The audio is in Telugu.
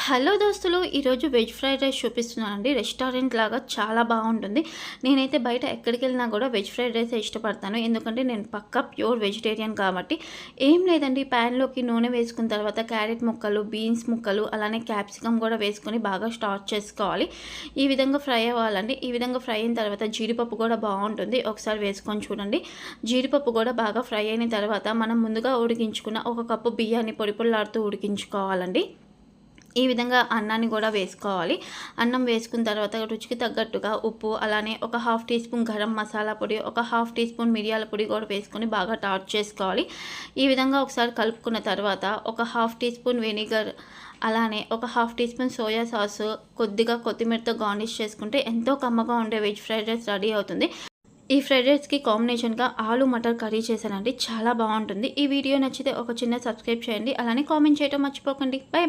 హలో దోస్తులు, ఈరోజు వెజ్ ఫ్రైడ్ రైస్ చూపిస్తున్నానండి. రెస్టారెంట్ లాగా చాలా బాగుంటుంది. నేనైతే బయట ఎక్కడికి వెళ్ళినా కూడా వెజ్ ఫ్రైడ్ రైస్ ఇష్టపడతాను. ఎందుకంటే నేను పక్కా ప్యూర్ వెజిటేరియన్ కాబట్టి. ఏం లేదండి, ప్యాన్లోకి నూనె వేసుకున్న తర్వాత క్యారెట్ ముక్కలు, బీన్స్ ముక్కలు, అలానే క్యాప్సికమ్ కూడా వేసుకొని బాగా స్టార్ట్ చేసుకోవాలి. ఈ విధంగా ఫ్రై అవ్వాలండి. ఈ విధంగా ఫ్రై అయిన తర్వాత జీడిపప్పు కూడా బాగుంటుంది, ఒకసారి వేసుకొని చూడండి. జీడిపప్పు కూడా బాగా ఫ్రై అయిన తర్వాత మనం ముందుగా ఉడికించుకున్న 1 కప్పు బియ్యాన్ని పొడి పొడిలాడుతూ ఉడికించుకోవాలండి. ఈ విధంగా అన్నాన్ని కూడా వేసుకోవాలి. అన్నం వేసుకున్న తర్వాత రుచికి తగ్గట్టుగా ఉప్పు, అలానే ఒక 1/2 టీ స్పూన్ గరం మసాలా పొడి, ఒక 1/2 టీ స్పూన్ మిరియాల పొడి కూడా వేసుకొని బాగా టాట్ చేసుకోవాలి. ఈ విధంగా ఒకసారి కలుపుకున్న తర్వాత ఒక 1/2 టీ స్పూన్ వెనిగర్, అలానే ఒక 1/2 టీ స్పూన్ సోయా సాసు, కొద్దిగా కొత్తిమీరతో గార్నిష్ చేసుకుంటే ఎంతో కమ్మగా ఉండే వెజ్ ఫ్రైడ్ రైస్ రెడీ అవుతుంది. ఈ ఫ్రైడ్ రైస్కి కాంబినేషన్గా ఆలు మటర్ కర్రీ చేశానండి, చాలా బాగుంటుంది. ఈ వీడియో నచ్చితే ఒక చిన్న సబ్స్క్రైబ్ చేయండి, అలానే కామెంట్ చేయడం మర్చిపోకండి. By by.